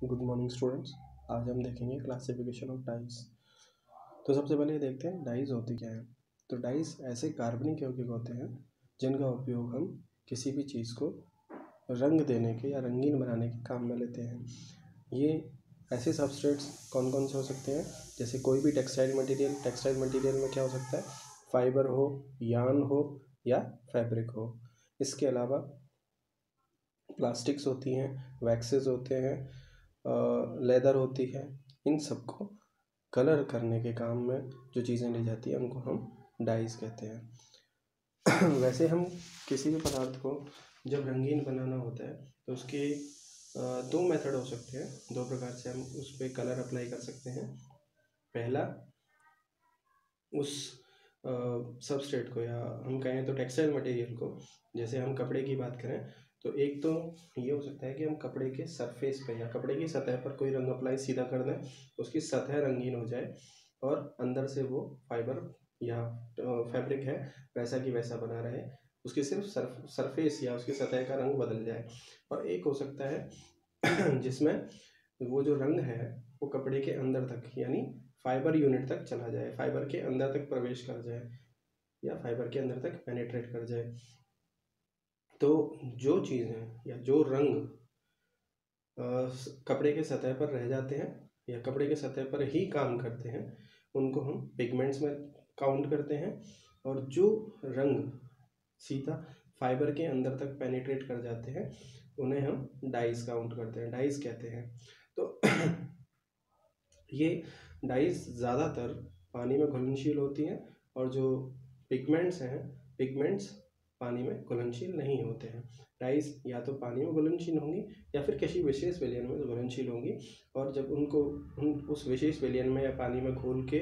Good morning students. आज हम देखेंगे क्लासिफिकेशन ऑफ डाइस। तो सबसे पहले ये देखते हैं डाइस होती क्या है। तो डाइस ऐसे कार्बनिक यौगिक होते हैं जिनका उपयोग हम किसी भी चीज़ को रंग देने के या रंगीन बनाने के काम में लेते हैं। ये ऐसे सबस्ट्रेट्स कौन कौन से हो सकते हैं, जैसे कोई भी टेक्सटाइल मटेरियल में क्या हो सकता है, फाइबर हो, यार्न हो या फैब्रिक हो। इसके अलावा प्लास्टिक्स होती हैं, वैक्सेस होते हैं, लेदर होती है। इन सबको कलर करने के काम में जो चीज़ें ली जाती हैं उनको हम डाइस कहते हैं। वैसे हम किसी भी पदार्थ को जब रंगीन बनाना होता है तो उसके दो मेथड हो सकते हैं, दो प्रकार से हम उस पर कलर अप्लाई कर सकते हैं। पहला, उस सबस्ट्रेट को, या हम कहें तो टेक्सटाइल मटेरियल को, जैसे हम कपड़े की बात करें तो एक तो ये हो सकता है कि हम कपड़े के सरफेस पे या कपड़े की सतह पर कोई रंग अप्लाई सीधा कर दें, उसकी सतह रंगीन हो जाए और अंदर से वो फाइबर या फैब्रिक है वैसा की वैसा बना रहे, उसकी सिर्फ सरफेस या उसकी सतह का रंग बदल जाए। और एक हो सकता है जिसमें वो जो रंग है वो कपड़े के अंदर तक यानी फाइबर यूनिट तक चला जाए, फाइबर के अंदर तक प्रवेश कर जाए या फाइबर के अंदर तक पेनिट्रेट कर जाए। तो जो चीज़ें या जो रंग कपड़े के सतह पर रह जाते हैं या कपड़े के सतह पर ही काम करते हैं उनको हम पिगमेंट्स में काउंट करते हैं, और जो रंग सीधा फाइबर के अंदर तक पेनिट्रेट कर जाते हैं उन्हें हम डाइस काउंट करते हैं, डाइस कहते हैं। तो ये डाइस ज़्यादातर पानी में घुलनशील होती हैं, और जो पिगमेंट्स हैं, पिगमेंट्स पानी में घुलनशील नहीं होते हैं। डाइस या तो पानी में घुलनशील होंगी या फिर किसी विशेष विलयन में घुलनशील होंगी, और जब उनको उस विशेष विलयन में या पानी में घोल के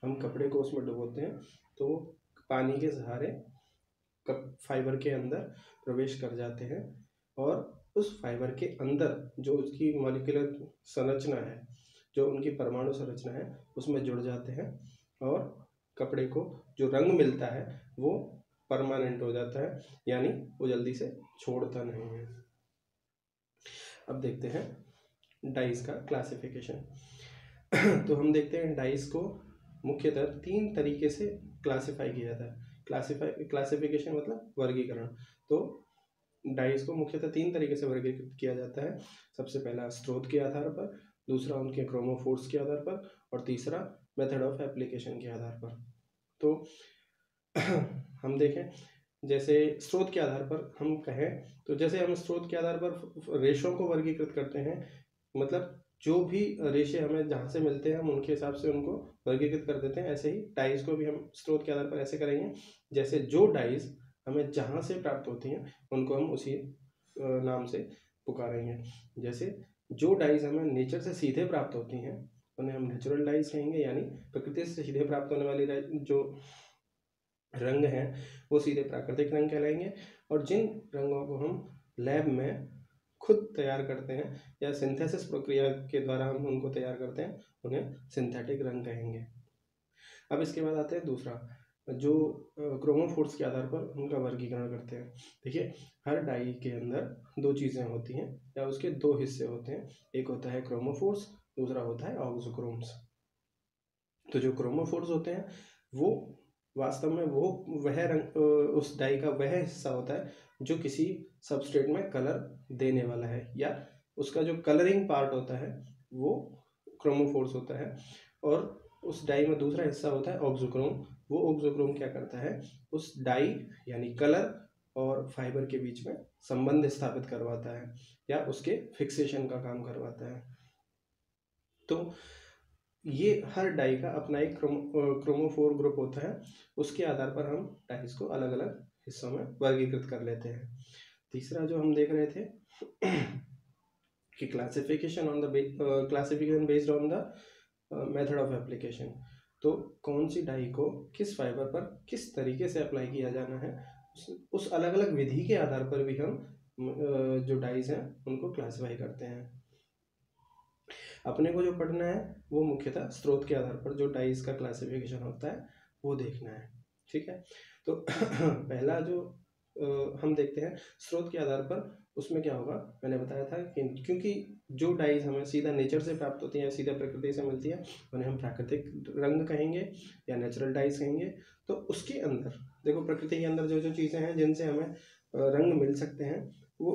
हम कपड़े को उसमें डुबोते हैं तो पानी के सहारे फाइबर के अंदर प्रवेश कर जाते हैं, और उस फाइबर के अंदर जो उसकी मॉलिक्यूलर संरचना है, जो उनकी परमाणु संरचना है, उसमें जुड़ जाते हैं, और कपड़े को जो रंग मिलता है वो परमानेंट हो जाता है, यानी वो जल्दी से छोड़ता नहीं है। अब देखते हैं डाइस का क्लासिफिकेशन। तो हम देखते हैं डाइस को मुख्यतः 3 तरीके से क्लासिफाई किया जाता है। क्लासिफिकेशन मतलब वर्गीकरण। तो डाइस को मुख्यतः 3 तरीके से वर्गीकृत किया जाता है। सबसे पहला स्रोत के आधार पर, दूसरा उनके क्रोमोफोर्स के आधार पर, और तीसरा मेथड ऑफ एप्लीकेशन के आधार पर। तो हम देखें, जैसे स्रोत के आधार पर हम कहें तो जैसे हम स्रोत के आधार पर रेशों को वर्गीकृत करते हैं, मतलब जो भी रेशे हमें जहाँ से मिलते हैं हम उनके हिसाब से उनको वर्गीकृत कर देते हैं। ऐसे ही डाइस को भी हम स्रोत के आधार पर ऐसे करेंगे, जैसे जो डाइस हमें जहाँ से प्राप्त होती हैं उनको हम उसी नाम से पुकारेंगे। जैसे जो डाइस हमें नेचर से सीधे प्राप्त होती हैं उन्हें हम नेचुरल डाइस कहेंगे, यानी प्रकृति से सीधे प्राप्त होने वाली जो रंग हैं वो सीधे प्राकृतिक रंग कहलाएंगे। और जिन रंगों को हम लैब में खुद तैयार करते हैं या सिंथेसिस प्रक्रिया के द्वारा हम उनको तैयार करते हैं उन्हें सिंथेटिक रंग कहेंगे। अब इसके बाद आते हैं दूसरा, जो क्रोमोफोर्स के आधार पर उनका वर्गीकरण करते हैं। देखिए, हर डाई के अंदर 2 चीज़ें होती हैं या उसके 2 हिस्से होते हैं, एक होता है क्रोमोफोर्स, दूसरा होता है ऑक्सोक्रोम्स। तो जो क्रोमोफोर्स होते हैं वो वास्तव में वो वह रंग, उस डाई का वह हिस्सा होता है जो किसी सबस्ट्रेट में कलर देने वाला है, या उसका जो कलरिंग पार्ट होता है वो क्रोमोफोर्स होता है। और उस डाई में दूसरा हिस्सा होता है ऑक्सोक्रोम। वो ऑक्सोक्रोम क्या करता है, उस डाई यानी कलर और फाइबर के बीच में संबंध स्थापित करवाता है या उसके फिक्सेशन का काम करवाता है। तो ये हर डाई का अपना एक क्रोमोफोर ग्रुप होता है, उसके आधार पर हम डाइस को अलग अलग हिस्सों में वर्गीकृत कर लेते हैं। तीसरा जो हम देख रहे थे कि classification based on the method of application. तो कौन सी डाई को किस फाइबर पर किस तरीके से अप्लाई किया जाना है, उस अलग अलग विधि के आधार पर भी हम जो डाइस हैं उनको क्लासिफाई करते हैं। अपने को जो पढ़ना है वो मुख्यतः स्रोत के आधार पर जो डाइस का क्लासिफिकेशन होता है वो देखना है, ठीक है। तो पहला जो हम देखते हैं स्रोत के आधार पर, उसमें क्या होगा, मैंने बताया था कि क्योंकि जो डाइज हमें सीधा नेचर से प्राप्त होती है, सीधा प्रकृति से मिलती है, उन्हें हम प्राकृतिक रंग कहेंगे या नेचुरल डाइज कहेंगे। तो उसके अंदर देखो, प्रकृति के अंदर जो जो चीज़ें हैं जिनसे हमें रंग मिल सकते हैं वो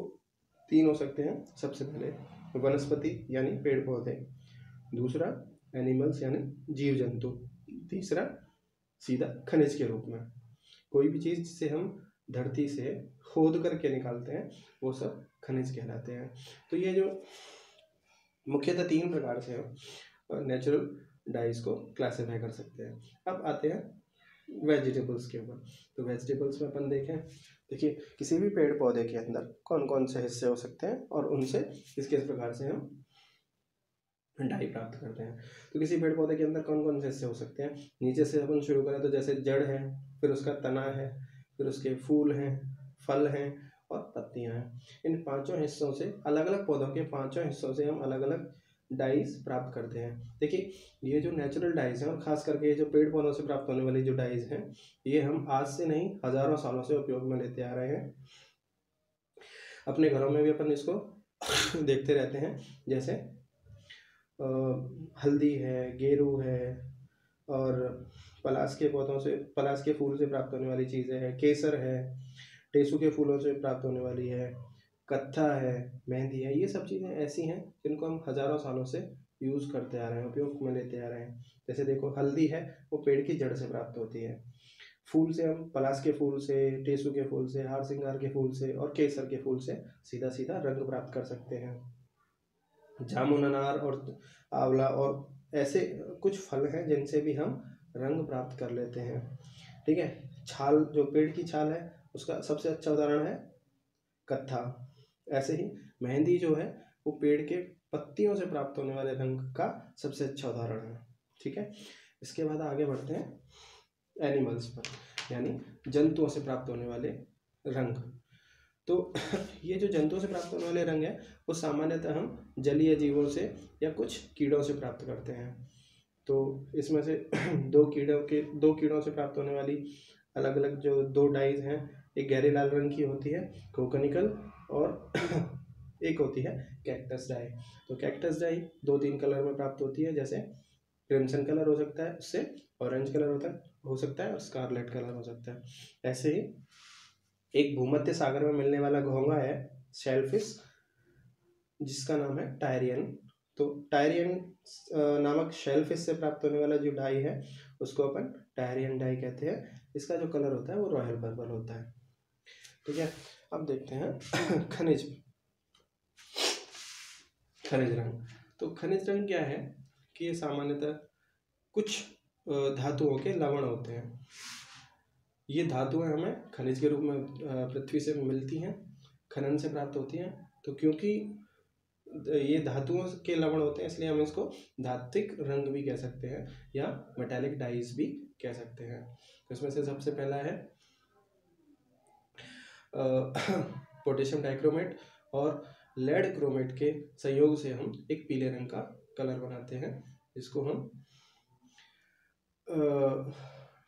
3 हो सकते हैं। सबसे पहले वनस्पति यानी पेड़ पौधे, दूसरा एनिमल्स यानी जीव जंतु, तीसरा सीधा खनिज के रूप में कोई भी चीज़ जिसे हम धरती से खोद करके निकालते हैं वो सब खनिज कहलाते हैं। तो ये जो मुख्यतः 3 प्रकार से हम नेचुरल डाइज को क्लासिफाई कर सकते हैं। अब आते हैं वेजिटेबल्स के ऊपर। तो वेजिटेबल्स में अपन देखें, देखिए किसी भी पेड़ पौधे के अंदर कौन कौन से हिस्से हो सकते हैं और उनसे किस किस प्रकार से हम डाई प्राप्त करते हैं। तो किसी पेड़ पौधे के अंदर कौन कौन से हिस्से हो सकते हैं, नीचे से अपन शुरू करें तो जैसे जड़ है, फिर उसका तना है, फिर उसके फूल हैं, फल हैं और पत्तियां हैं। इन 5 हिस्सों से, अलग अलग पौधों के 5 हिस्सों से हम अलग अलग डाइज प्राप्त करते हैं। देखिए ये जो नेचुरल डाइज हैं और खास करके ये जो पेड़ पौधों से प्राप्त होने वाली जो डाइज हैं, ये हम आज से नहीं हजारों सालों से उपयोग में लेते आ रहे हैं। अपने घरों में भी अपन इसको देखते रहते हैं। जैसे हल्दी है, गेरू है और पलाश के पौधों से, पलाश के फूल से प्राप्त होने वाली चीज़ें हैं, केसर है, टेसू के फूलों से प्राप्त होने वाली है, कत्था है, मेहंदी है। ये सब चीज़ें ऐसी हैं जिनको हम हजारों सालों से यूज़ करते आ रहे हैं, उपयोग में लेते आ रहे हैं। जैसे देखो हल्दी है, वो पेड़ की जड़ से प्राप्त होती है। फूल से हम पलाश के फूल से, टेसू के फूल से, हार सिंगार के फूल से और केसर के फूल से सीधा सीधा रंग प्राप्त कर सकते हैं। जामुन, अनार और आंवला और ऐसे कुछ फल हैं जिनसे भी हम रंग प्राप्त कर लेते हैं। ठीक है, छाल, जो पेड़ की छाल है उसका सबसे अच्छा उदाहरण है कत्था। ऐसे ही मेहंदी जो है वो पेड़ के पत्तियों से प्राप्त होने वाले रंग का सबसे अच्छा उदाहरण है। ठीक है, इसके बाद आगे बढ़ते हैं एनिमल्स पर, यानी जंतुओं से प्राप्त होने वाले रंग। तो ये जो जंतुओं से प्राप्त होने वाले रंग है वो सामान्यतः हम जलीय जीवों से या कुछ कीड़ों से प्राप्त करते हैं। तो इसमें से 2 कीड़ों से प्राप्त होने वाली अलग अलग जो 2 डाइज हैं, एक गहरे लाल रंग की होती है कोकनिकल और एक होती है कैक्टस डाई। तो कैक्टस डाई 2-3 कलर में प्राप्त होती है, जैसे क्रिम्सन कलर हो सकता है, उससे ऑरेंज कलर हो सकता है और स्कारलेट कलर हो सकता है। ऐसे ही एक भूमध्य सागर में मिलने वाला घोंघा है शेलफिश, जिसका नाम है टायरियन। तो टायरियन नामक शेलफिश से प्राप्त होने वाला जो डाई है उसको अपन टायरियन डाई कहते हैं। इसका जो कलर होता है वो रॉयल पर्पल होता है। ठीक है, अब देखते हैं खनिज रंग। तो खनिज रंग क्या है कि ये सामान्यतः कुछ धातुओं के लवण होते हैं। ये धातुएं हमें खनिज के रूप में पृथ्वी से मिलती हैं, खनन से प्राप्त होती हैं। तो क्योंकि ये धातुओं के लवण होते हैं इसलिए हम इसको धात्विक रंग भी कह सकते हैं या मेटालिक डाइज भी कह सकते हैं। तो इसमें से सबसे पहला है पोटेशियम डाइक्रोमेट और लेड क्रोमेट के संयोग से हम एक पीले रंग का कलर बनाते हैं, जिसको हम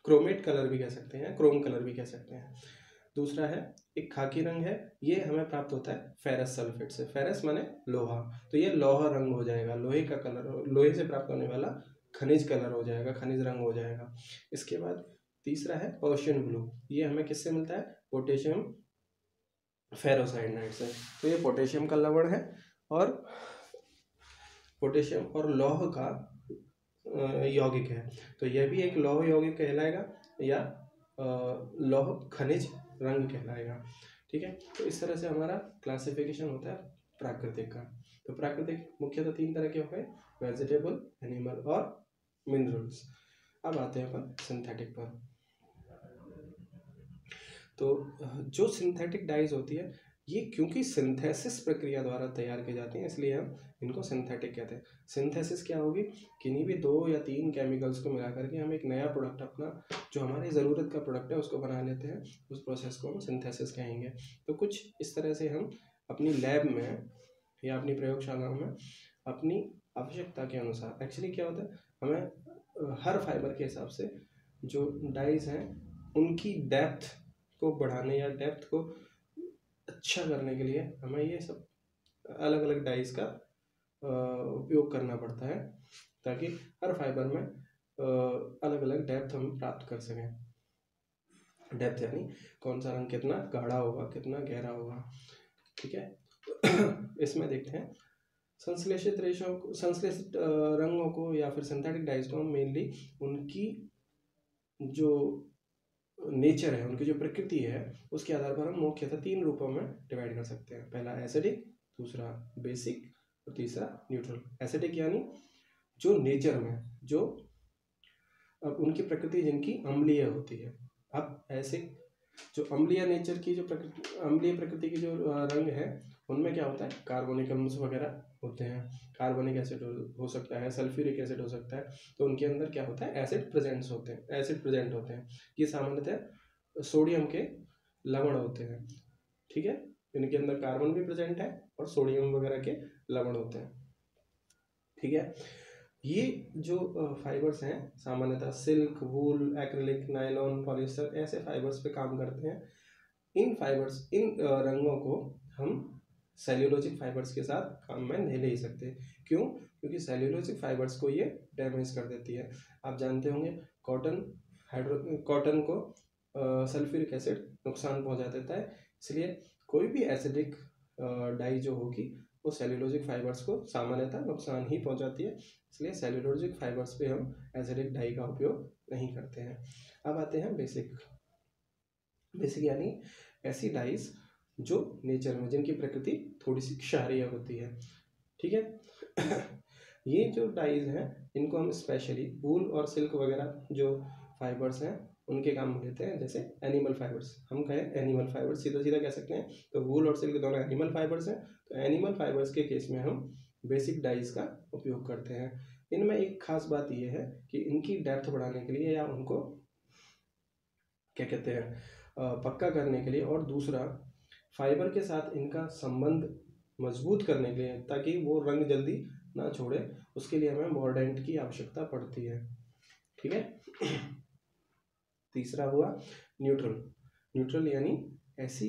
क्रोमेट कलर भी कह सकते हैं, क्रोम कलर भी कह सकते हैं। दूसरा है एक खाकी रंग है, ये हमें प्राप्त होता है फेरस सल्फेट से। फेरस माने लोहा, तो ये लोहा रंग हो जाएगा, लोहे का कलर, लोहे से प्राप्त होने वाला खनिज कलर हो जाएगा, खनिज रंग हो जाएगा। इसके बाद तीसरा है ओशियन ब्लू, ये हमें किससे मिलता है, पोटेशियम फेरोसाइनाइड से। तो ये पोटेशियम का लवण है और पोटेशियम और लौह का यौगिक है, तो यह भी एक लौह यौगिक कहलाएगा या लौह खनिज रंग कहलाएगा। ठीक है, तो इस तरह से हमारा क्लासिफिकेशन होता है प्राकृतिक का। तो प्राकृतिक मुख्यतः 3 तरह के हो गए, वेजिटेबल, एनिमल और मिनरल्स। अब आते हैं अपन सिंथेटिक पर। तो जो सिंथेटिक डाइज होती है ये क्योंकि सिंथेसिस प्रक्रिया द्वारा तैयार की जाती हैं इसलिए हम इनको सिंथेटिक कहते हैं। सिंथेसिस क्या होगी, किन्हीं भी 2 या 3 केमिकल्स को मिला करके हम एक नया प्रोडक्ट, अपना जो हमारी ज़रूरत का प्रोडक्ट है उसको बना लेते हैं, उस प्रोसेस को हम सिंथेसिस कहेंगे। तो कुछ इस तरह से हम अपनी लैब में या अपनी प्रयोगशालाओं में अपनी आवश्यकता के अनुसार, एक्चुअली क्या होता है, हमें हर फाइबर के हिसाब से जो डाइज हैं उनकी डेप्थ को बढ़ाने या डेप्थ को अच्छा करने के लिए हमें ये सब अलग अलग डाइज का उपयोग करना पड़ता है ताकि हर फाइबर में अलग अलग डेप्थ हम प्राप्त कर सकें। डेप्थ यानी कौन सा रंग कितना गाढ़ा होगा, कितना गहरा होगा, ठीक है। इसमें देखते हैं संश्लेषित रंगों को या फिर सिंथेटिक डाइज को हम मेनली उनकी जो नेचर है, उनकी जो प्रकृति है, उसके आधार पर हम मुख्यतः 3 रूपों में डिवाइड कर सकते हैं। पहला एसिडिक, दूसरा बेसिक और तीसरा न्यूट्रल। एसिडिक यानी जो नेचर में जो अब उनकी प्रकृति जिनकी अम्लीय होती है। अब ऐसे जो अम्लीय नेचर की जो अम्लीय प्रकृति की जो रंग है, उनमें क्या होता है, कार्बोनिक अम्ल वगैरह होते हैं, कार्बोनिक एसिड हो सकता है, सल्फ्यूरिक एसिड हो सकता है। तो उनके अंदर क्या होता है, एसिड प्रेजेंट होते हैं। ये सामान्यतः सोडियम के लवण होते हैं, ठीक है। इनके अंदर कार्बन भी प्रेजेंट है और सोडियम वगैरह के लवण होते हैं, ठीक है। ये जो फाइबर्स हैं सामान्यतः सिल्क, वूल, एक्रिलिक, नायलॉन, पॉलिएस्टर ऐसे फाइबर्स पे काम करते हैं। इन रंगों को हम सेल्यूलोजिक फाइबर्स के साथ काम में नहीं ले सकते। क्यों? क्योंकि सेल्यूलोजिक फाइबर्स को ये डैमेज कर देती है। आप जानते होंगे कॉटन को सल्फ्यूरिक एसिड नुकसान पहुंचा देता है, इसलिए कोई भी एसिडिक डाई जो होगी वो सेल्यूलोजिक फाइबर्स को सामान्यतः नुकसान ही पहुंचाती है, इसलिए सेल्यूलोजिक फाइबर्स पे हम एसिडिक डाई का उपयोग नहीं करते हैं। अब आते हैं बेसिक यानी ऐसी डाइज जो नेचर में जिनकी प्रकृति थोड़ी सी क्षारीय होती है, ठीक है। ये जो डाइज हैं इनको हम स्पेशली वूल और सिल्क वगैरह जो फाइबर्स हैं उनके काम में लेते हैं। जैसे एनिमल फाइबर्स, हम कहें एनिमल फाइबर्स सीधा सीधा कह सकते हैं, तो वूल और सिल्क दोनों एनिमल फाइबर्स हैं। तो एनिमल फाइबर्स के केस में हम बेसिक डाइज का उपयोग करते हैं। इनमें एक खास बात यह है कि इनकी डेप्थ बढ़ाने के लिए या उनको क्या कहते हैं पक्का करने के लिए, और दूसरा फाइबर के साथ इनका संबंध मजबूत करने के लिए ताकि वो रंग जल्दी ना छोड़े, उसके लिए हमें मॉर्डेंट की आवश्यकता पड़ती है, ठीक है। तीसरा हुआ न्यूट्रल यानी ऐसे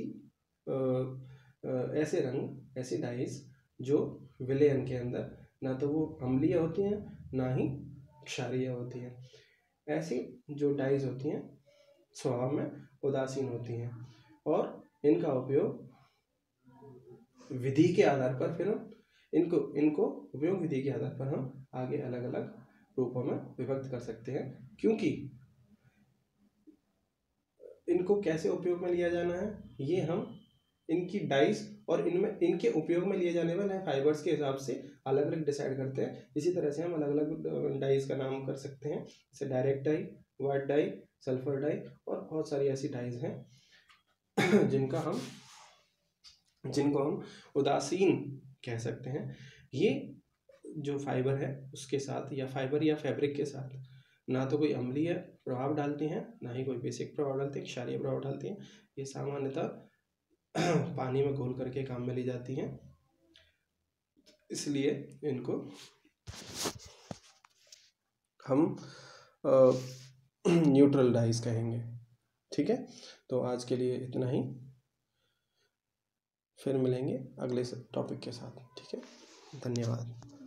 रंग, ऐसी डाइज जो विलयन के अंदर ना तो वो अम्लीय होती हैं ना ही क्षारीय होती हैं। ऐसी जो डाइज होती हैं स्वभाव में उदासीन होती हैं और इनका उपयोग विधि के आधार पर फिर हम इनको उपयोग विधि के आधार पर हम आगे अलग अलग रूपों में विभक्त कर सकते हैं। क्योंकि इनको कैसे उपयोग में लिया जाना है ये हम इनकी डाइज और इनके उपयोग में लिए जाने वाले फाइबर्स के हिसाब से अलग अलग डिसाइड करते हैं। इसी तरह से हम अलग अलग डाइज का नाम कर सकते हैं, जैसे direct dye, white dye, sulphur dye और बहुत सारी ऐसी डाइज हैं जिनको हम उदासीन कह सकते हैं। ये जो फाइबर है उसके साथ या फाइबर या फैब्रिक के साथ ना तो कोई अम्लीय प्रभाव डालते हैं ना ही कोई बेसिक प्रभाव डालते हैं, क्षारीय प्रभाव डालते हैं। ये सामान्यतः पानी में घोल करके काम में ली जाती हैं, इसलिए इनको हम न्यूट्रल डाइज कहेंगे, ठीक है। तो आज के लिए इतना ही, फिर मिलेंगे अगले टॉपिक के साथ, ठीक है। धन्यवाद।